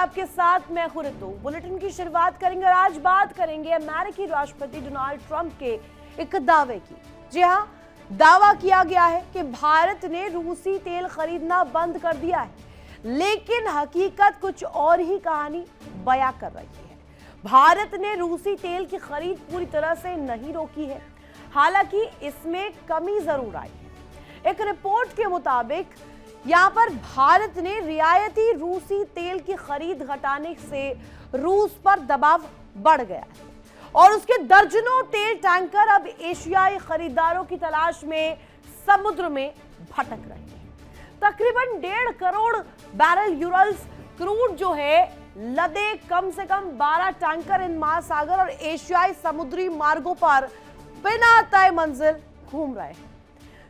आपके साथ मैं हूं ऋतु। बुलेटिन की शुरुआत करेंगे और आज बात करेंगे अमेरिकी राष्ट्रपति डोनाल्ड ट्रंप के एक दावे की। जी हां, दावा किया गया है कि भारत ने रूसी तेल खरीदना बंद कर दिया है, लेकिन हकीकत कुछ और ही कहानी बयां कर रही है। भारत ने रूसी तेल की खरीद पूरी तरह से नहीं रोकी है, हालांकि इसमें कमी जरूर आई है। एक रिपोर्ट के मुताबिक यहां पर भारत ने रियायती रूसी तेल की खरीद घटाने से रूस पर दबाव बढ़ गया है और उसके दर्जनों तेल टैंकर अब एशियाई खरीदारों की तलाश में समुद्र में भटक रहे हैं। तकरीबन 1.5 करोड़ बैरल यूरल्स क्रूड जो है लदे कम से कम 12 टैंकर इन महासागर और एशियाई समुद्री मार्गों पर बिना तय मंजिल घूम रहे हैं।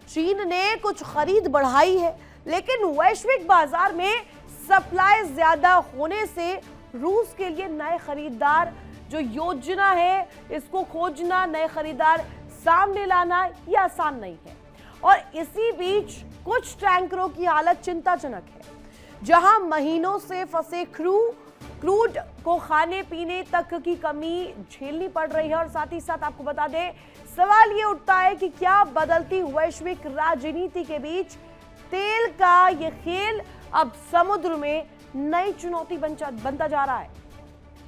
चीन ने कुछ खरीद बढ़ाई है, लेकिन वैश्विक बाजार में सप्लाई ज्यादा होने से रूस के लिए नए खरीदार जो योजना है इसको खोजना, नए खरीदार सामने लाना ये आसान नहीं है। और इसी बीच कुछ टैंकरों की हालत चिंताजनक है, जहां महीनों से फंसे क्रूड को खाने पीने तक की कमी झेलनी पड़ रही है। और साथ ही साथ आपको बता दें, सवाल ये उठता है कि क्या बदलती वैश्विक राजनीति के बीच तेल का ये खेल अब समुद्र में नई चुनौती बनता जा रहा है।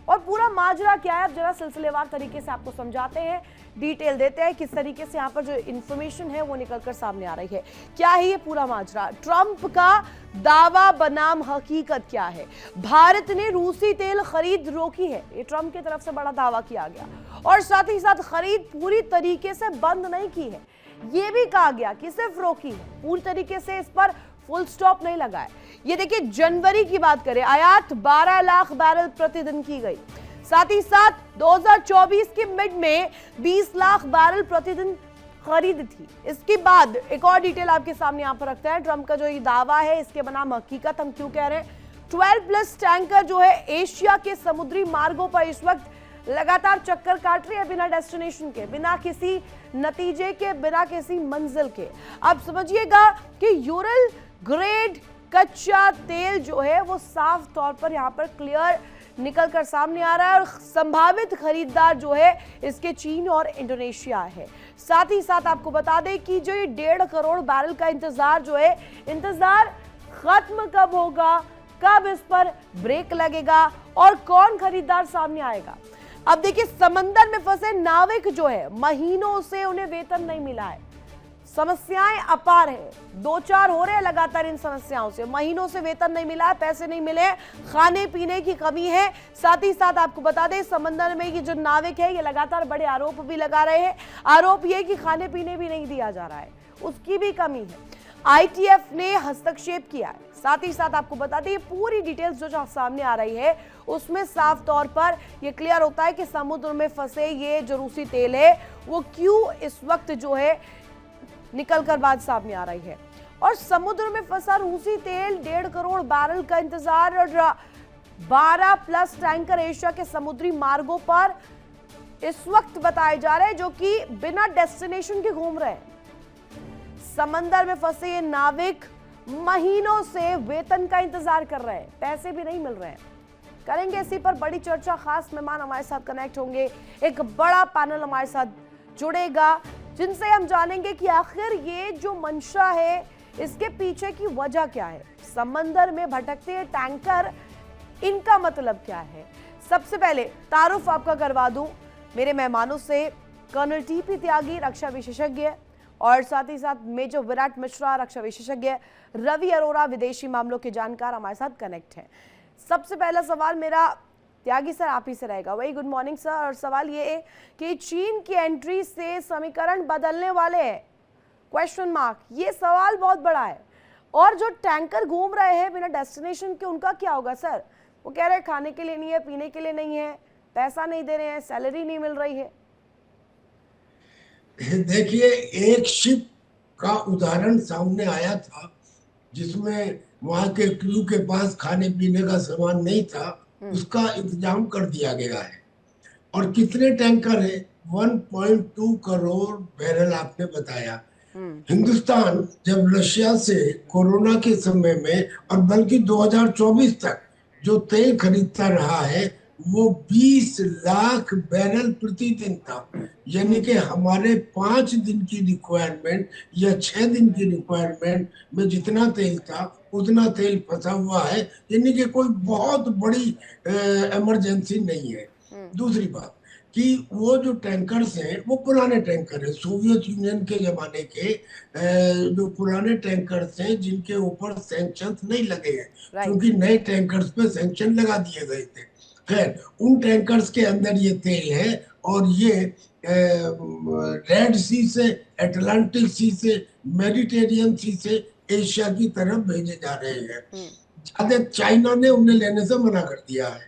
और पूरा माजरा क्या है, अब जरा सिलसिलेवार तरीके से आपको समझाते हैं, डिटेल देते हैं किस तरीके से यहाँ पर जो इंफॉर्मेशन है वो निकलकर सामने आ रही है। क्या है ये पूरा माजरा, ट्रंप का दावा बनाम हकीकत क्या है। भारत ने रूसी तेल खरीद रोकी है, ये ट्रंप की तरफ से बड़ा दावा किया गया। और साथ ही साथ खरीद पूरी तरीके से बंद नहीं की है, ये भी कहा गया कि सिर्फ रोकी है, पूरी तरीके से इस पर फुल स्टॉप नहीं लगा है। ये देखिए, जनवरी की बात करें, आयात 12 लाख बैरल प्रतिदिन की गई। साथ ही साथ 2024 के मिड में 20 लाख बैरल प्रतिदिन खरीद थी। इसके बाद एक और डिटेल आपके सामने यहाँ पर रखते हैं। ट्रंप का जो ये दावा है इसके बनाम हकीकत हम क्यों कह रहे हैं। 12+ टैंकर जो है एशिया के समुद्री मार्गों पर इस वक्त लगातार चक्कर काट रही है, बिना डेस्टिनेशन के, बिना किसी नतीजे के, बिना किसी मंजिल के। अब समझिएगा कि यूरल ग्रेड कच्चा तेल जो है वो साफ तौर पर यहाँ पर क्लियर निकल कर सामने आ रहा है और संभावित खरीदार जो है इसके चीन और इंडोनेशिया है। साथ ही साथ आपको बता दें कि जो ये 1.5 करोड़ बैरल का इंतजार जो है, इंतजार खत्म कब होगा, कब इस पर ब्रेक लगेगा और कौन खरीदार सामने आएगा। अब देखिए, समंदर में फंसे नाविक जो है महीनों से उन्हें वेतन नहीं मिला है, समस्याएं अपार है, 2-4 हो रहे हैं लगातार इन समस्याओं से, महीनों से वेतन नहीं मिला है, पैसे नहीं मिले, खाने पीने की कमी है। साथ ही साथ आपको बता दें, समंदर में ये जो नाविक है ये लगातार बड़े आरोप भी लगा रहे हैं। आरोप ये कि खाने पीने भी नहीं दिया जा रहा है, उसकी भी कमी है। ITF ने हस्तक्षेप किया है। साथ ही साथ आपको बता दें, पूरी डिटेल्स जो सामने आ रही है उसमें साफ तौर पर यह क्लियर होता है कि समुद्र में फंसे ये जो रूसी तेल है वो क्यों इस वक्त जो है निकल कर बात सामने आ रही है। और समुद्र में फंसा रूसी तेल, 1.5 करोड़ बैरल का इंतजार और 12+ टैंकर एशिया के समुद्री मार्गों पर इस वक्त बताए जा रहे हैं, जो कि बिना डेस्टिनेशन के घूम रहे हैं। समंदर में फंसे ये नाविक महीनों से वेतन का इंतजार कर रहे हैं, पैसे भी नहीं मिल रहे हैं। करेंगे इसी पर बड़ी चर्चा, खास मेहमान हमारे साथ कनेक्ट होंगे, एक बड़ा पैनल हमारे साथ जुड़ेगा जिनसे हम जानेंगे कि आखिर ये जो मंशा है इसके पीछे की वजह क्या है। समंदर में भटकते टैंकर, इनका मतलब क्या है। सबसे पहले तारुफ आपका करवा दूं मेरे मेहमानों से, कर्नल TP त्यागी रक्षा विशेषज्ञ और साथ ही साथ मेजर विराट मिश्रा रक्षा विशेषज्ञ, रवि अरोरा विदेशी मामलों के जानकार हमारे साथ कनेक्ट हैं। सबसे पहला सवाल मेरा त्यागी सर आप ही से रहेगा। वही गुड मॉर्निंग सर। और सवाल ये है कि चीन की एंट्री से समीकरण बदलने वाले हैं, क्वेश्चन मार्क, ये सवाल बहुत बड़ा है। और जो टैंकर घूम रहे हैं बिना डेस्टिनेशन के, उनका क्या होगा सर। वो कह रहे हैं खाने के लिए नहीं है, पीने के लिए नहीं है, पैसा नहीं दे रहे हैं, सैलरी नहीं मिल रही है। देखिए, एक शिप का उदाहरण सामने आया था जिसमें वहां के क्रू के पास खाने पीने का सामान नहीं था, उसका इंतजाम कर दिया गया है। और कितने टैंकर है, 1.2 करोड़ बैरल आपने बताया। हिंदुस्तान जब रशिया से कोरोना के समय में और बल्कि 2024 तक जो तेल खरीदता रहा है वो 20 लाख बैरल प्रतिदिन था। यानी कि हमारे 5 दिन की रिक्वायरमेंट या 6 दिन की रिक्वायरमेंट में जितना तेल था उतना तेल फंसा हुआ है। यानी कि कोई बहुत बड़ी इमरजेंसी नहीं है। दूसरी बात कि वो जो टैंकर्स हैं वो पुराने टैंकर हैं, सोवियत यूनियन के जमाने के जो पुराने टैंकर्स हैं जिनके ऊपर सैंक्शंस नहीं लगे हैं, राइट। क्योंकि नए टैंकर्स पे सैंक्शन लगा दिए गए थे। खैर, उन टैंकर्स के अंदर ये तेल है और ये रेड सी से, अटलांटिक सी से, मेडिटेरियन सी से एशिया की तरफ भेजे जा रहे हैं। ज्यादा चाइना ने उन्हें लेने से मना कर दिया है।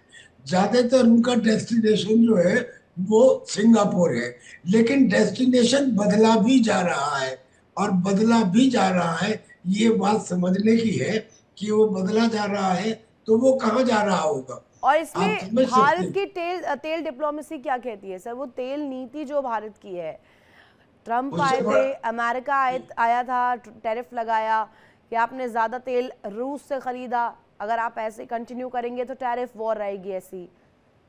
ज्यादातर उनका डेस्टिनेशन जो है वो सिंगापुर है, लेकिन डेस्टिनेशन बदला भी जा रहा है और बदला भी जा रहा है। ये बात समझने की है कि वो बदला जा रहा है तो वो कहाँ जा रहा होगा। और आप इसमें समझ सकते भारत हैं। की तेल डिप्लोमेसी क्या कहती है सर? वो तेल नीति जो भारत की है, ट्रम्प उससे आए बड़ा थे, अमेरिका आया था, टैरिफ लगाया कि आपने ज्यादा तेल रूस से खरीदा, अगर आप ऐसे कंटिन्यू करेंगे तो टैरिफ वॉर रहेगी ऐसी।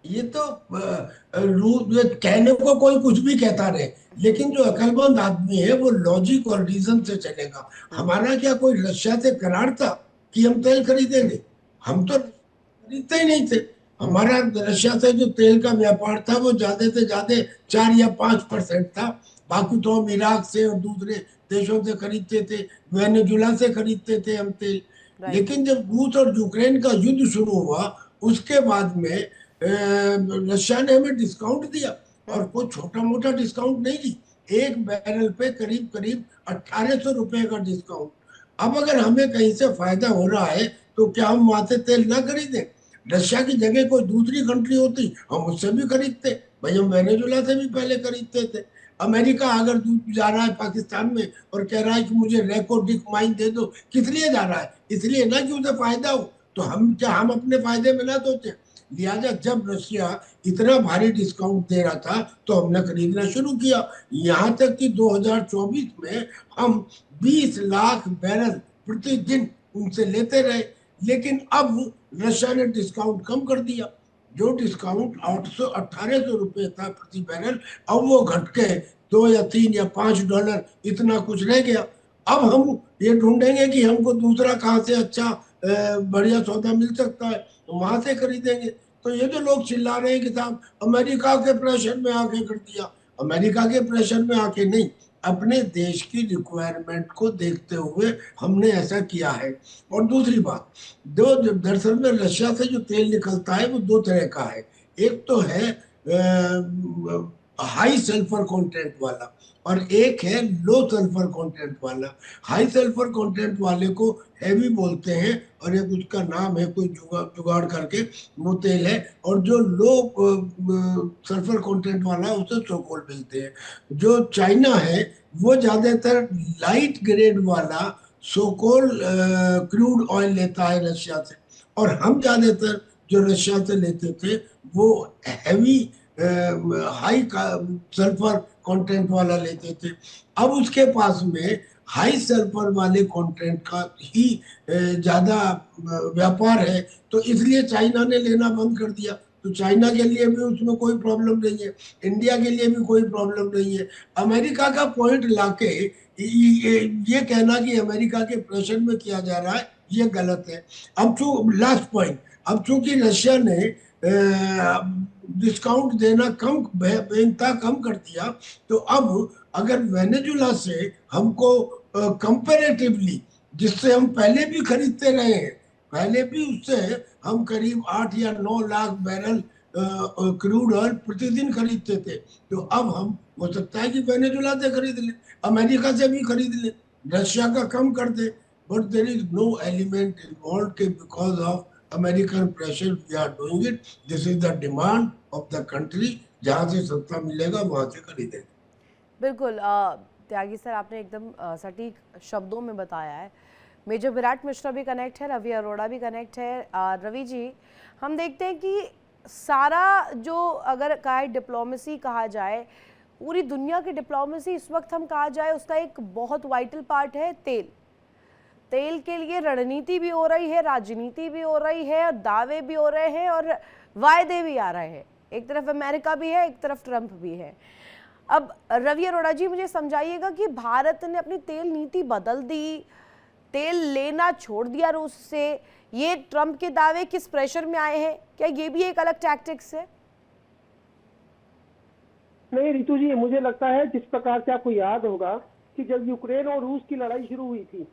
ये तो रूल ये कहने को कोई कुछ भी कहता रहे, लेकिन जो अकलमंद आदमी है वो लॉजिक और रीजन से चलेगा। हमारा क्या कोई रशिया से करार था कि हम तेल खरीदेंगे? हम तो खरीदते ही नहीं थे। हमारा रशिया से जो तेल का व्यापार था वो ज्यादा से ज्यादा 4 या 5% था। बाकी तो हम इराक से और दूसरे देशों से खरीदते थे, वेनेजुला से खरीदते थे हम तेल। राइट। लेकिन जब रूस और यूक्रेन का युद्ध शुरू हुआ उसके बाद में रशिया ने हमें डिस्काउंट दिया, और कोई छोटा मोटा डिस्काउंट नहीं दी। एक बैरल पे करीब करीब 1800 रुपए का डिस्काउंट। अब अगर हमें कहीं से फायदा हो रहा है तो क्या हम वहां से तेल ना खरीदें? रशिया की जगह कोई दूसरी कंट्री होती हम उससे भी खरीदते। भाई, हम वेनेजुला से भी पहले खरीदते थे। अमेरिका अगर जा रहा है पाकिस्तान में और कह रहा है कि मुझे रेकोडिक माइन दे दो, किस लिए जा रहा है? इसलिए ना कि उसे फायदा हो। तो हम अपने फायदे में ना सोचे। लिहाजा जब रशिया इतना भारी डिस्काउंट दे रहा था तो हमने खरीदना शुरू किया। यहाँ तक कि 2024 में हम 20 लाख बैरल प्रतिदिन उनसे लेते रहे। लेकिन अब रशिया ने डिस्काउंट कम कर दिया। जो डिस्काउंट 800 1800 रुपए था प्रति बैरल, अब वो घट के 2 या 3 या 5 डॉलर इतना कुछ रह गया। अब हम ये ढूंढेंगे कि हमको दूसरा कहाँ से अच्छा बढ़िया सौदा मिल सकता है, तो वहां से खरीदेंगे। तो ये जो लोग चिल्ला रहे हैं कि साहब अमेरिका के प्रेशर में आके कर दिया, अमेरिका के प्रेशर में आके नहीं, अपने देश की रिक्वायरमेंट को देखते हुए हमने ऐसा किया है। और दूसरी बात, दरअसल में रशिया से जो तेल निकलता है वो 2 तरह का है। एक तो है हाई सल्फर कंटेंट वाला और एक है लो सल्फर कंटेंट वाला। हाई सल्फर कंटेंट वाले को हैवी बोलते हैं और एक उसका नाम है कोई जुगाड़ करके वो तेल है। और जो लो सल्फर कंटेंट वाला है उसे सोकोल मिलते हैं। जो चाइना है वो ज्यादातर लाइट ग्रेड वाला सोकोल क्रूड ऑयल लेता है रशिया से, और हम ज्यादातर जो रशिया से लेते थे वो हैवी हाई सल्फर कंटेंट वाला लेते थे। अब उसके पास में हाई सल्फर वाले कंटेंट का ही ज्यादा व्यापार है, तो इसलिए चाइना ने लेना बंद कर दिया। तो चाइना के लिए भी उसमें कोई प्रॉब्लम नहीं है, इंडिया के लिए भी कोई प्रॉब्लम नहीं है। अमेरिका का पॉइंट लाके ये कहना कि अमेरिका के प्रेशर में किया जा रहा है ये गलत है। अब लास्ट पॉइंट, अब चूंकि रशिया ने डिस्काउंट देना बेनता कम कर दिया, तो अब अगर वेनेजुला से हमको कंपैरेटिवली, जिससे हम पहले भी खरीदते रहे हैं, पहले भी उससे हम करीब 8 या 9 लाख बैरल क्रूड ऑयल प्रतिदिन खरीदते थे, तो अब हम हो सकता है कि वेनेजुला से खरीद लें, अमेरिका से भी खरीद लें, रशिया का कम कर दे। But there is no element involve के because of American pressure we are doing it. This is the demand of the country, जहां से सस्ता मिलेगा वहां से खरीदेंगे। बिल्कुल त्यागी सर, आपने एकदम सटीक शब्दों में बताया है। मेजर विराट मिश्रा भी कनेक्ट है, रवि अरोड़ा भी कनेक्ट है। रवि जी, हम देखते हैं कि सारा जो अगर कहा डिप्लोमेसी कहा जाए, पूरी दुनिया की डिप्लोमेसी इस वक्त हम कहा जाए उसका एक बहुत वाइटल पार्ट है तेल। तेल के लिए रणनीति भी हो रही है, राजनीति भी हो रही है, और दावे भी हो रहे हैं और वायदे भी आ रहे हैं। एक तरफ अमेरिका भी है, एक तरफ ट्रंप भी है। अब रवि अरोड़ा जी, मुझे समझाइएगा कि भारत ने अपनी तेल नीति बदल दी, तेल लेना छोड़ दिया रूस से, ये ट्रंप के दावे किस प्रेशर में आए हैं? क्या ये भी एक अलग टैक्टिक्स है? नहीं रितु जी, मुझे लगता है जिस प्रकार से आपको याद होगा कि जब यूक्रेन और रूस की लड़ाई शुरू हुई थी,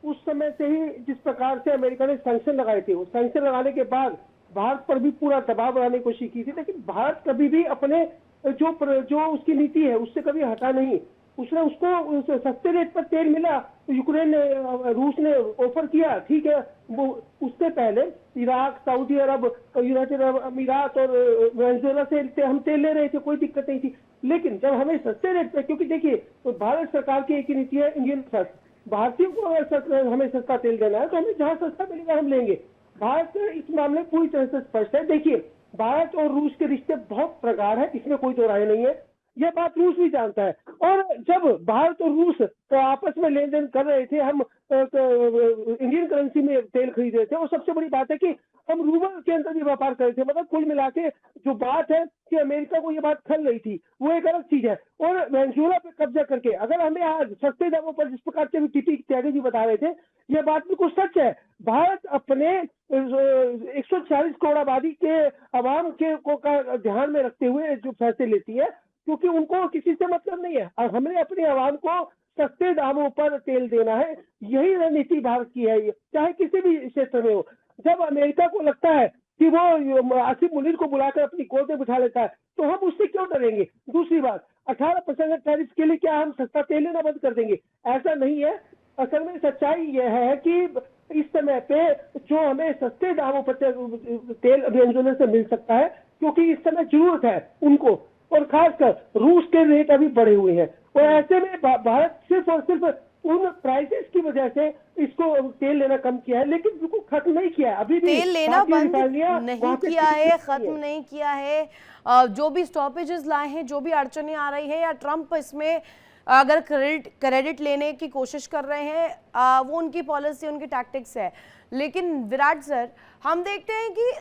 उस समय से ही जिस प्रकार से अमेरिका ने सैंक्शन लगाए थे, उस सैंक्शन लगाने के बाद भारत पर भी पूरा दबाव बनाने की कोशिश की थी, लेकिन भारत कभी भी अपने जो उसकी नीति है उससे कभी हटा नहीं। उसने उसको सस्ते रेट पर तेल मिला तो यूक्रेन ने, रूस ने ऑफर किया, ठीक है। वो उससे पहले इराक, सऊदी अरब, यूनाइटेड अरब अमीरात और वेनेजुएला से हम तेल ले रहे थे, कोई दिक्कत नहीं थी। लेकिन जब हमें सस्ते रेट पे, क्योंकि देखिए तो भारत सरकार की एक ही नीति है, इंडियन फर्स्ट। भारतीयों को अगर हमें सस्ता तेल देना है तो हमें जहां सस्ता मिलेगा हम लेंगे। भारत इस मामले पूरी तरह से स्पष्ट है। देखिए, भारत और रूस के रिश्ते बहुत प्रगाढ़ है, इसमें कोई दो राय नहीं है, यह बात रूस भी जानता है। और जब भारत और रूस आपस में लेन देन कर रहे थे, हम इंडियन करेंसी में तेल खरीद रहे थे, और सबसे बड़ी बात है कि हम रूबल के अंदर भी व्यापार कर रहे थे। मतलब कुल मिला के जो बात है कि अमेरिका को ये बात खल रही थी, वो एक अलग चीज है। और वेनेजुएला पे कब्जा करके अगर हमें आज सस्ते दामों पर, जिस प्रकार से टीपी त्यागी जी बता रहे थे, यह बात बिल्कुल सच है। भारत अपने 140 करोड़ आबादी के आवाम के को का ध्यान में रखते हुए जो फैसले लेती है, क्योंकि उनको किसी से मतलब नहीं है, और हमने अपने आवाम को सस्ते दामों पर तेल देना है। यही रणनीति भारत की है, चाहे किसी भी क्षेत्र में हो। जब अमेरिका को लगता है कि वो आसिफ मुनीर को बुलाकर अपनी गोद में बिठा लेता है, तो हम उससे क्यों डरेंगे? दूसरी बात, 18% टैरिफ के लिए क्या हम सस्ता तेल लेना बंद कर देंगे? ऐसा नहीं है। असल में सच्चाई यह है कि इस समय पे जो हमें सस्ते दामों पर तेल वेनेजुएला से मिल सकता है, क्योंकि इस समय जरूरत है उनको, और खासकर रूस के रेट अभी बढ़े हुए हैं। और ऐसे में भारत सिर्फ और सिर्फ उन प्राइसेस की वजह से इसको तेल लेना कम किया है, लेकिन बिल्कुल खत्म नहीं किया है। अभी भी तेल लेना बंद नहीं किया है, खत्म नहीं किया है। जो भी स्टॉपेजेस लाए हैं, जो भी अड़चने आ रही है, या ट्रंप इसमें अगर क्रेडिट लेने की कोशिश कर रहे हैं, वो उनकी पॉलिसी, उनकी टैक्टिक्स है। लेकिन विराट सर, हम देखते हैं कि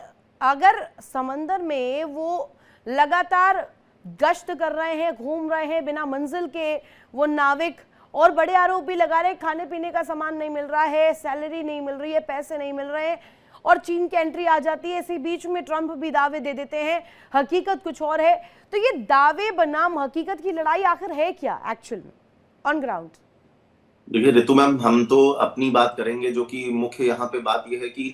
अगर समंदर में वो लगातार गश्त कर रहे हैं, घूम रहे हैं बिना मंजिल के वो नाविक, और बड़े आरोप भी लगा रहे हैं खाने पीने का सामान नहीं मिल रहा है, सैलरी नहीं मिल रही है, पैसे नहीं मिल रहे हैं, और चीन की एंट्री आ जाती है। इसी बीच में ट्रंप भी दावे दे देते हैं, हकीकत कुछ और है। तो ये दावे बनाम हकीकत की लड़ाई आखिर है क्या एक्चुअल में ऑन ग्राउंड? देखिए रितु मैम, हम तो अपनी बात करेंगे, जो कि मुख्य यहाँ पे बात यह है कि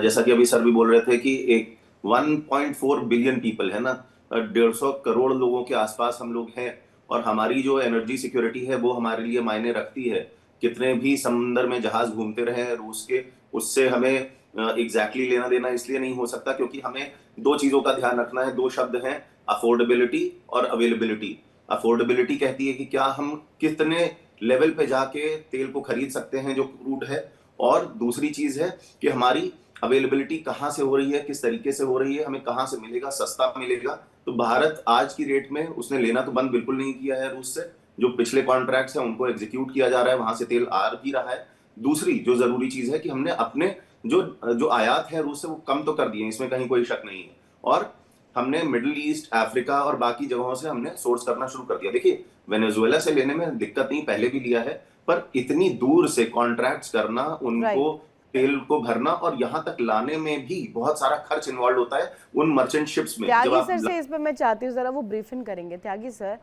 जैसा कि अभी सर भी बोल रहे थे कि एक 1.4 बिलियन पीपल है ना, 150 करोड़ लोगों के आसपास हम लोग हैं, और हमारी जो एनर्जी सिक्योरिटी है वो हमारे लिए मायने रखती है। कितने भी समुद्र में जहाज घूमते रहे हैं रूस के, उससे हमें एग्जैक्टली लेना देना इसलिए नहीं हो सकता, क्योंकि हमें दो चीजों का ध्यान रखना है। दो शब्द हैं, अफोर्डेबिलिटी और अवेलेबिलिटी। अफोर्डेबिलिटी कहती है कि क्या हम कितने लेवल पे जाके तेल को खरीद सकते हैं जो क्रूड है, और दूसरी चीज है कि हमारी अवेलेबिलिटी कहाँ से हो रही है, किस तरीके से हो रही है, हमें कहाँ से मिलेगा, सस्ता मिलेगा। तो भारत आज की रेट में उसने लेना तो बंद बिल्कुल नहीं किया है रूस से। जो पिछले कॉन्ट्रैक्ट्स हैं उनको एग्जीक्यूट किया जा रहा है, वहां से तेल आ भी रहा है। दूसरी जो जरूरी चीज है कि हमने अपने जो आयात है रूस से वो कम तो कर दिए, इसमें कहीं कोई शक नहीं है। और हमने मिडिल ईस्ट, अफ्रीका और बाकी जगहों से हमने सोर्स करना शुरू कर दिया। देखिए, वेनेजुएला से लेने में दिक्कत नहीं, पहले भी लिया है, पर इतनी दूर से कॉन्ट्रैक्ट्स करना, उनको तेल को भरना और यहाँ तक लाने में भी बहुत सारा खर्च इन्वॉल्व होता है उन मर्चेंट शिप्स में। त्यागी सर से इस पे मैं चाहती हूँ जरा वो ब्रीफिंग करेंगे। त्यागी सर,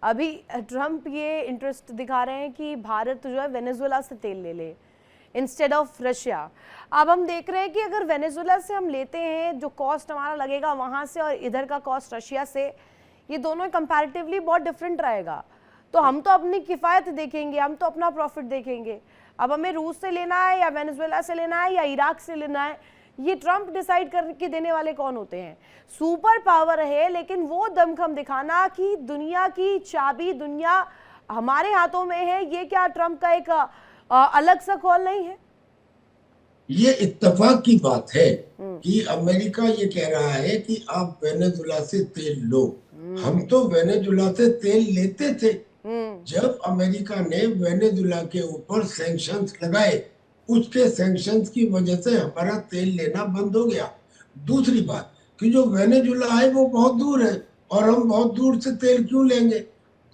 अभी ट्रंप ये इंटरेस्ट दिखा रहे हैं कि भारत जो है वेनेजुएला से तेल ले ले इंस्टेड ऑफ रशिया। अब हम देख रहे हैं कि अगर वेनेजुएला से हम लेते हैं, जो कॉस्ट हमारा लगेगा वहाँ से और इधर का कॉस्ट रशिया से, ये दोनों कंपैरेटिवली बहुत डिफरेंट रहेगा। तो हम तो अपनी किफ़ायत देखेंगे, हम तो अपना प्रॉफिट देखेंगे। अब हमें रूस से लेना है या वेनेजुएला से लेना है या इराक से लेना है, ये ट्रंप डिसाइड करके देने वाले कौन होते हैं? सुपर पावर है, लेकिन वो दमखम दिखाना कि दुनिया की चाबी, दुनिया हमारे हाथों में है, ये क्या ट्रंप का एक अलग सा कॉल नहीं है? ये इत्तेफाक की बात है कि अमेरिका ये कह रहा है कि आप वेनेजुएला से तेल लो। हम तो वेनेजुएला से तेल लेते थे, जब अमेरिका ने वेनेजुला के ऊपर सैंक्शंस लगाए, उसके सैंक्शंस की वजह से हमारा तेल लेना बंद हो गया। दूसरी बात कि जो वेनेजुला है वो बहुत दूर है, और हम बहुत दूर से तेल क्यों लेंगे?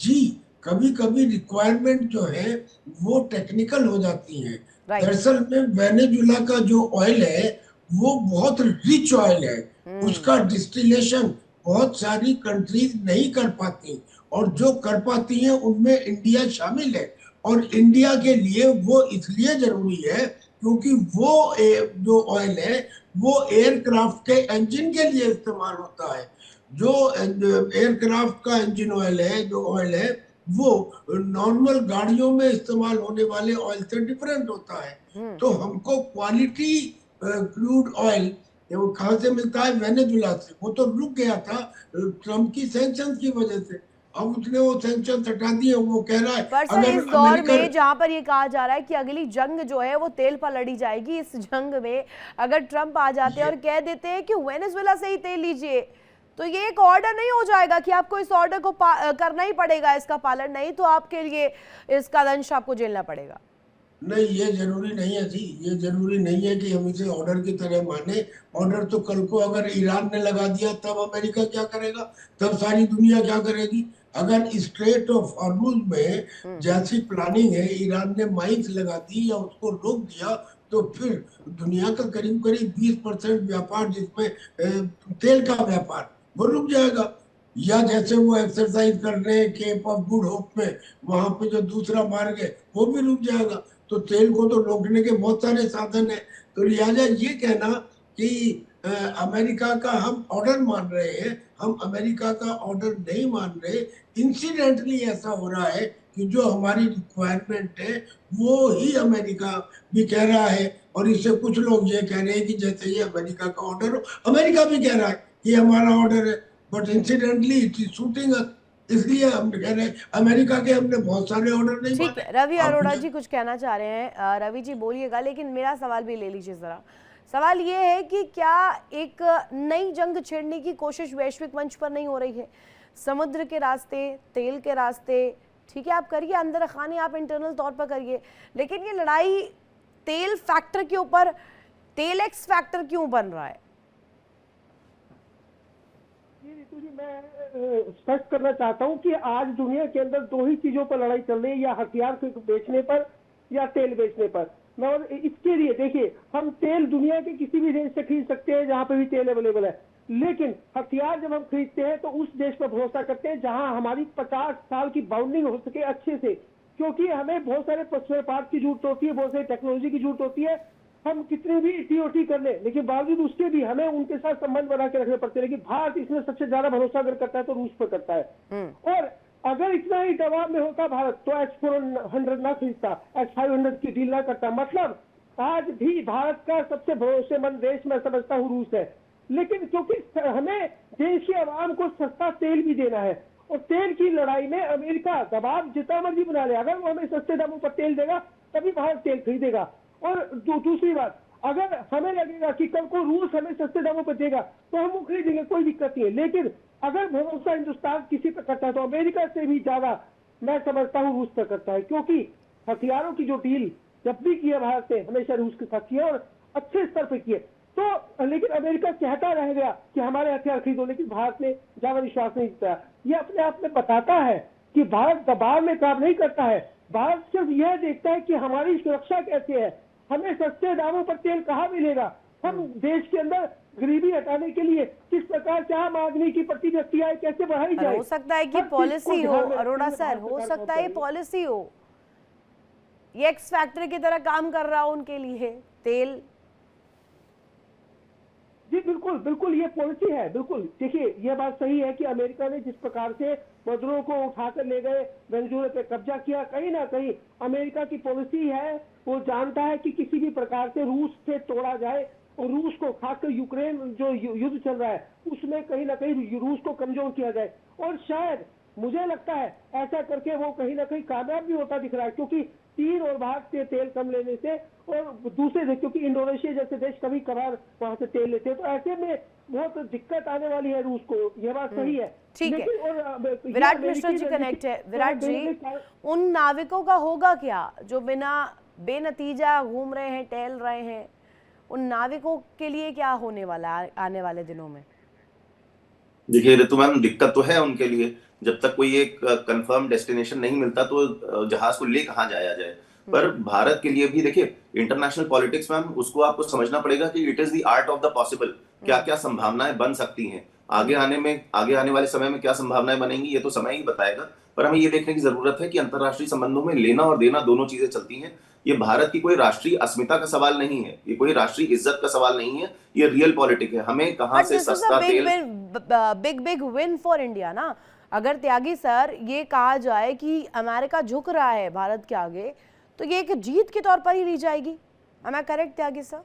जी, कभी कभी रिक्वायरमेंट जो है वो टेक्निकल हो जाती है। राइट। दरअसल में वेनेजुला का जो ऑयल है वो बहुत रिच ऑयल है, उसका डिस्टिलेशन बहुत सारी कंट्रीज नहीं कर पाती, और जो कर पाती हैं उनमें इंडिया शामिल है। और इंडिया के लिए वो इसलिए जरूरी है क्योंकि वो जो ऑयल है वो एयरक्राफ्ट के इंजन के लिए इस्तेमाल होता है। जो एयरक्राफ्ट का इंजन ऑयल है, जो ऑयल है वो नॉर्मल गाड़ियों में इस्तेमाल होने वाले ऑयल से डिफरेंट होता है। तो हमको क्वालिटी क्रूड ऑयल वो कहाँ से मिलता है? वेनेजुला से। वो तो रुक गया था ट्रम्प की सैंक्शन की वजह से, अब उसने वो सैंक्शन हटा दिए। वो कह रहा है पर सर अगर इस दौर अमेरिकन में जहां पर ये कहा जा रहा है कि अगली जंग जो है वो तेल पर लड़ी जाएगी, इस जंग में अगर ट्रंप आ जाते हैं और कह देते हैं कि वेनेजुएला से ही तेल लीजिए, तो ये एक ऑर्डर नहीं हो जाएगा कि आपको इस ऑर्डर को करना ही पड़ेगा, इसका पालन नहीं तो आपके लिए इसका दंश आपको झेलना पड़ेगा? नहीं, ये जरूरी नहीं है जी, ये जरूरी नहीं है कि हम इसे ऑर्डर की तरह माने। ऑर्डर तो कल को अगर ईरान ने लगा दिया तब अमेरिका क्या करेगा? तब सारी दुनिया क्या करेगी? अगर स्ट्रेट ऑफ हॉर्मुज में जैसी प्लानिंग है ईरान ने माइंस लगा दी या उसको रोक दिया, तो फिर दुनिया का करीब करीब 20% व्यापार, जिसमें तेल का व्यापार, वो रुक जाएगा। या जैसे वो एक्सरसाइज कर रहे हैं केप ऑफ गुड होप में, वहां पे जो दूसरा मार्ग है वो भी रुक जाएगा। तो तेल को तो रोकने के बहुत सारे साधन है। तो लिहाजा ये कहना कि अमेरिका का हम ऑर्डर मान रहे हैं, हम अमेरिका का ऑर्डर नहीं मान रहे। इंसिडेंटली ऐसा हो रहा है कि जो हमारी रिक्वायरमेंट है वो ही अमेरिका भी कह रहा है, और इससे कुछ लोग ये कह रहे हैं कि जैसे ये अमेरिका का ऑर्डर हो। अमेरिका भी कह रहा है कि हमारा ऑर्डर है, but incidentally it is shooting us. इसलिए हम कह रहे हैं अमेरिका के हमने बहुत सारे ऑर्डर नहीं ठीक माने। है, रवि आप अरोड़ा मुझे- जी कुछ कहना चाह रहे हैं। रवि जी बोलिएगा, लेकिन मेरा सवाल भी ले लीजिए जरा। सवाल ये है कि क्या एक नई जंग छेड़ने की कोशिश वैश्विक मंच पर नहीं हो रही है? समुद्र के रास्ते, तेल के रास्ते, ठीक है आप करिए, अंदर खाने आप इंटरनल तौर पर करिए, लेकिन ये लड़ाई तेल फैक्टर के ऊपर, तेल एक्स फैक्टर क्यों बन रहा है? रितु जी, मैं स्पष्ट करना चाहता हूं कि आज दुनिया के अंदर दो ही चीजों पर लड़ाई चल रही है, या हथियार बेचने पर या तेल बेचने पर। मैं और इसके लिए देखिए, हम तेल दुनिया के किसी भी देश से खरीद सकते हैं जहां पे भी तेल अवेलेबल है, लेकिन हथियार जब हम खरीदते हैं तो उस देश पर भरोसा करते हैं जहां हमारी 50 साल की बाउंडिंग हो सके अच्छे से, क्योंकि हमें बहुत सारे स्पेयर पार्ट की जरूरत होती है, बहुत सारी टेक्नोलॉजी की जरूरत होती है। हम कितने भी टीओटी कर ले, लेकिन बावजूद उसके भी हमें उनके साथ संबंध बना के रखने पड़ते हैं। लेकिन भारत इसमें सबसे ज्यादा भरोसा अगर करता है तो रूस पर करता है। और अगर इतना ही दबाव में होता भारत तो H-400 ना खरीदता, H-500 की डील ना करता। मतलब आज भी भारत का सबसे भरोसेमंद देश मैं समझता हूँ रूस है, लेकिन क्योंकि हमें देश की आवाम को सस्ता तेल भी देना है, और तेल की लड़ाई में अमेरिका दबाव जितना मर्जी बना ले, अगर वो हमें सस्ते दामों पर तेल देगा तभी भारत तेल खरीदेगा। और दूसरी बात, अगर हमें लगेगा कि कल को रूस हमें सस्ते दामों पर देगा तो हम वो खरीदेंगे, कोई दिक्कत नहीं है। लेकिन अगर भरोसा हिंदुस्तान किसी पर करता है तो अमेरिका से भी ज्यादा मैं समझता हूँ रूस पर करता है, क्योंकि हथियारों की जो डील जब भी की है भारत ने हमेशा रूस के साथ किया और अच्छे स्तर पर किए। तो लेकिन अमेरिका कहता रह गया कि हमारे हथियार खरीदो, लेकिन भारत ने ज्यादा विश्वास नहीं दिया। ये अपने आप में बताता है कि भारत दबाव में काम नहीं करता है, भारत सिर्फ यह देखता है कि हमारी सुरक्षा कैसे है, हमें सस्ते दामों पर तेल कहाँ मिलेगा, हम देश के अंदर गरीबी हटाने के लिए किस प्रकार से आम आदमी की प्रति व्यक्ति आय कैसे बढ़ाई जाए। हो सकता है कि पॉलिसी हो अरोड़ा सर, हो सकता है ये पॉलिसी हो, ये एक्स फैक्टर की तरह काम कर रहा हो उनके लिए तेल। जी बिल्कुल बिल्कुल, ये पॉलिसी है। बिल्कुल देखिए, यह बात सही है कि अमेरिका ने जिस प्रकार से मजदूरों को उठाकर ले गए, वेनेजुएला पे कब्जा किया, कहीं ना कहीं अमेरिका की पॉलिसी है, वो जानता है कि किसी भी प्रकार से रूस से तोड़ा जाए, और रूस को खासकर यूक्रेन जो युद्ध चल रहा है उसमें कहीं ना कहीं रूस को कमजोर किया जाए। और शायद मुझे लगता है ऐसा करके वो कहीं ना कहीं कामयाब भी होता दिख रहा है, क्योंकि चीन और भारत से तेल कम लेने से, और दूसरे देश क्योंकि इंडोनेशिया जैसे देश कभी कभार वहां से तेल लेते हैं, तो ऐसे में बहुत दिक्कत आने वाली है रूस को, यह बात सही है। ठीक है। लेकिन और विराट मिश्रा जी कनेक्ट है। विराट जी, उन नाविकों का होगा क्या जो बिना बेनतीजा घूम रहे हैं, टहल रहे हैं? उन नाविकों के लिए क्या होने वाला है आने वाले दिनों में? देखिए ऋतु मैम, दिक्कत तो है उनके लिए। जब तक कोई एक कंफर्म डेस्टिनेशन नहीं मिलता तो जहाज को ले कहाँ जाया जाए। पर भारत के लिए भी देखिए, इंटरनेशनल पॉलिटिक्स मैम, उसको आपको समझना पड़ेगा कि it is the art of the possible. क्या क्या संभावनाएं बन सकती हैं आगे आने वाले समय में क्या संभावनाएं बनेंगी, ये तो समय ही बताएगा। पर हमें ये देखने की जरूरत है कि अंतरराष्ट्रीय संबंधों में लेना और देना दोनों चीजें चलती हैं। ये भारत की कोई राष्ट्रीय अस्मिता का सवाल नहीं है, ये कोई राष्ट्रीय इज्जत का सवाल नहीं है, ये रियल पॉलिटिक है। हमें कहां से सस्ता तेल, बिग विन फॉर इंडिया ना। अगर त्यागी सर ये कहा जाए कि अमेरिका झुक रहा है भारत के आगे, तो ये एक जीत के तौर पर ही ली जाएगी। Am I correct, Tyagi sir?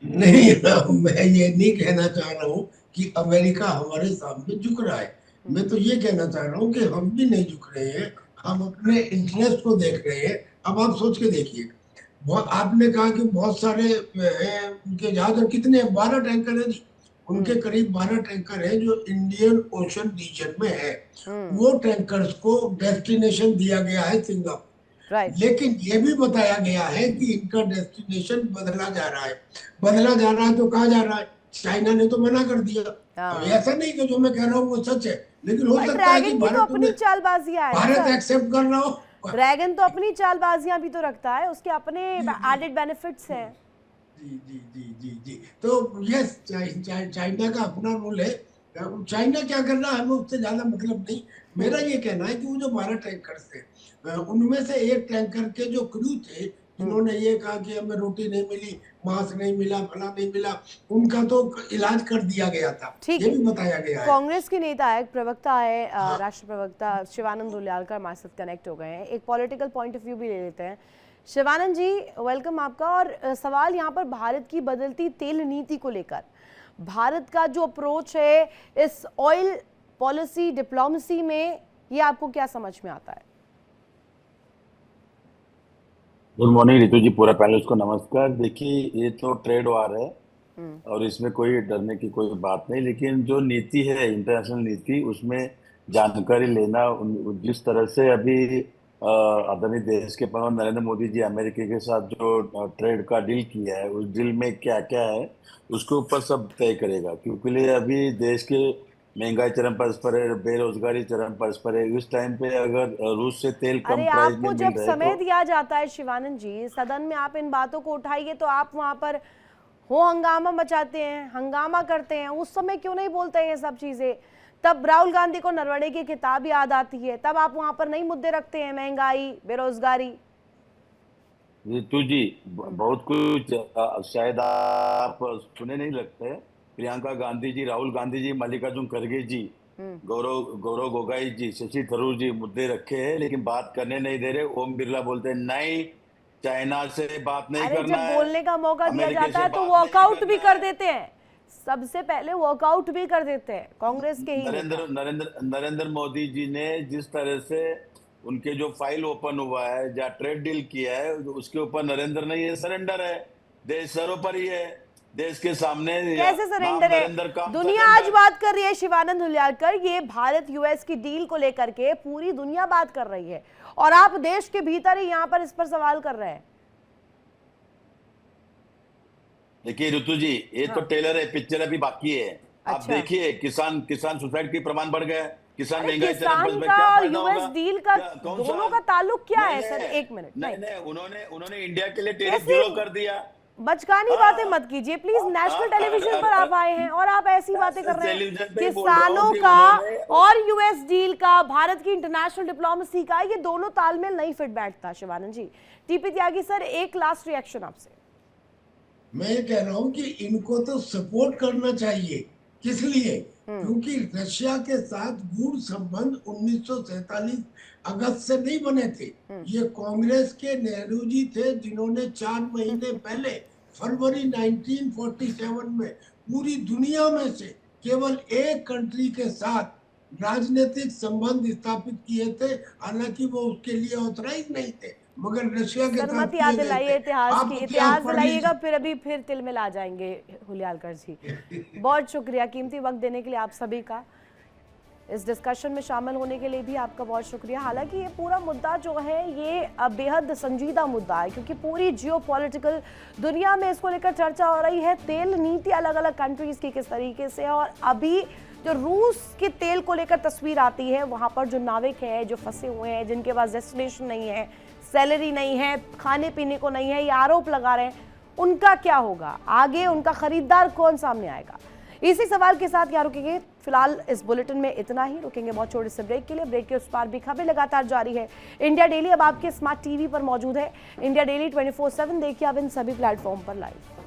नहीं, मैं ये नहीं कहना चाह रहा हूँ कि अमेरिका हमारे सामने झुक रहा है। मैं तो ये कहना चाह रहा हूँ कि हम भी नहीं झुक रहे हैं, हम अपने इंटरेस्ट को देख रहे हैं। अब आप सोच के देखिए, बहुत आपने कहा कि बहुत सारे उनके जहाज, और कितने 12 टैंकर है, उनके करीब 12 टैंकर है जो इंडियन ओशन रीजन में है। वो टैंकर्स को डेस्टिनेशन दिया गया है सिंगापुर। लेकिन ये भी बताया गया है कि इनका डेस्टिनेशन बदला जा रहा है। तो कहा जा रहा है, चाइना ने तो मना कर दिया। अब ऐसा नहीं कि जो मैं कह रहा हूँ वो सच है, लेकिन हो सकता है कि भारत अपनी चालबाजियां है, भारत एक्सेप्ट कर रहा हो। ड्रैगन तो अपनी चालबाजियां भी तो रखता है, उसके अपने एडेड बेनिफिट्स हैं। जी जी जी जी जी। तो यस, चाइना का अपना रूल है। चाइना क्या कर रहा है हमें उससे ज्यादा मतलब नहीं। मेरा ये कहना है कि वो जो 12 टैंकर थे, उनमें से एक टैंकर के जो क्रू थे, जिन्होंने ये कहा कि हमें रोटी नहीं मिली, मांस नहीं मिला, फला नहीं मिला, उनका तो इलाज कर दिया गया था, ये भी बताया गया है। कांग्रेस के नेता है, प्रवक्ता है, राष्ट्र प्रवक्ता शिवानंद धुलियालकर हमारे साथ कनेक्ट हो गए हैं। एक पॉलिटिकल पॉइंट ऑफ व्यू भी ले लेते हैं। शिवानंद जी, वेलकम आपका। और सवाल यहाँ पर भारत की बदलती तेल नीति को लेकर, भारत का जो अप्रोच है इस ऑयल पॉलिसी डिप्लोमेसी में, ये आपको क्या समझ में आता है? गुड मॉर्निंग ऋतु जी, पूरा पैनलिस्ट को नमस्कार। देखिए, ये तो ट्रेड वार है और इसमें कोई डरने की कोई बात नहीं, लेकिन जो नीति है, इंटरनेशनल नीति, उसमें जानकारी लेना, जिस तरह से अभी आदरणीय देश के प्रधान नरेंद्र मोदी जी अमेरिका के साथ जो ट्रेड का डील किया है, उस डील में क्या क्या है उसके ऊपर सब तय करेगा। क्योंकि अभी देश के महंगाई चरम पर है, बेरोजगारी चरम पर है। इस टाइम पे अगर रूस से तेल कम प्राइस में मिल रहा है, जब समय दिया जाता है शिवानंद जी, सदन में आप इन बातों को उठाइए तो आप वहां पर हो हंगामा मचाते हैं, हंगामा करते हैं। उस समय क्यों नहीं बोलते हैं ये सब चीजें? तब राहुल गांधी को नरवणे की किताब याद आती है, तब आप वहां पर नहीं मुद्दे रखते हैं, महंगाई, बेरोजगारी। ऋतु जी, बहुत कुछ शायद आप सुने नहीं लगते। प्रियंका गांधी जी, राहुल गांधी जी, मल्लिकार्जुन खड़गे जी, गौरव गोगोई जी, शशि थरूर जी मुद्दे रखे हैं, लेकिन बात करने नहीं दे रहे। ओम बिरला बोलते हैं नहीं, चाइना से बात नहीं करना है। जब बोलने का मौका दिया जाता है तो वॉकआउट भी कर देते हैं, सबसे पहले वॉकआउट भी कर देते हैं कांग्रेस के ही। नरेंद्र मोदी जी ने जिस तरह से उनके जो फाइल ओपन हुआ है, जहाँ ट्रेड डील किया है, उसके ऊपर नरेंद्र नहीं है, सरेंडर है। देश सर्वोपरि है, देश के सामने कैसे सरेंडर है? दुनिया आज बात कर रही है शिवानंद धुलियालकर, ये भारत यूएस की डील को लेकर के पूरी दुनिया बात कर रही है, और आप देश के भीतर ही यहाँ पर इस पर सवाल कर रहे हैं। देखिए ऋतु जी, ये तो ट्रेलर है, पिक्चर अभी बाकी है। आप देखिए, किसान सुसाइड के प्रमाण बढ़ गए, किसान महंगाई का यूएस डील का दोनों का ताल्लुक क्या है सर? एक मिनट, नहीं, उन्होंने इंडिया के लिए टैरिफ जीरो कर दिया। बचकानी बातें मत कीजिए प्लीज। नेशनल टेलीविजन पर आप आए हैं और आप ऐसी बातें कर रहे हैं। किसानों का और यूएस डील का, भारत की इंटरनेशनल डिप्लोमेसी का, ये दोनों तालमेल नहीं फिट बैठता। शिवानंद जी, टीपी त्यागी सर, एक लास्ट रिएक्शन आपसे। मैं ये कह रहा हूँ कि इनको तो सपोर्ट करना चाहिए। किस लिए? क्योंकि रशिया के साथ गूढ़ संबंध 1947 अगस्त से नहीं बने थे। ये कांग्रेस के नेहरू जी थे जिन्होंने 4 महीने पहले फरवरी 1947 में पूरी दुनिया में से केवल एक कंट्री के साथ राजनीतिक संबंध स्थापित किए थे। हालांकि वो उसके लिए ऑथराइज नहीं थे, मगर रशिया के साथ सहमति किए याद गए दिलाइए थे। इतिहास आप की, इतिहास इतिहास पढ़ दिलाइएगा, लीजिए। फिर अभी फिर तिल मिला जाएंगे हुलियालकर जी। बहुत शुक्रिया कीमती वक्त देने के लिए आप सभी का, इस डिस्कशन में शामिल होने के लिए भी आपका बहुत शुक्रिया। हालांकि ये पूरा मुद्दा जो है ये बेहद संजीदा मुद्दा है, क्योंकि पूरी जियोपॉलिटिकल दुनिया में इसको लेकर चर्चा हो रही है। तेल नीति अलग अलग कंट्रीज की किस तरीके से, और अभी जो रूस के तेल को लेकर तस्वीर आती है, वहां पर जो नाविक है, जो फंसे हुए हैं, जिनके पास डेस्टिनेशन नहीं है, सैलरी नहीं है, खाने पीने को नहीं है, ये आरोप लगा रहे हैं, उनका क्या होगा आगे, उनका खरीदार कौन सामने आएगा? इसी सवाल के साथ यहाँ रुकेंगे। फिलहाल इस बुलेटिन में इतना ही, रुकेंगे बहुत छोटे से ब्रेक के लिए। ब्रेक के उस पार भी खबरें लगातार जारी है। इंडिया डेली अब आपके स्मार्ट टीवी पर मौजूद है। इंडिया डेली 24/7 देखिए अब इन सभी प्लेटफॉर्म पर लाइव।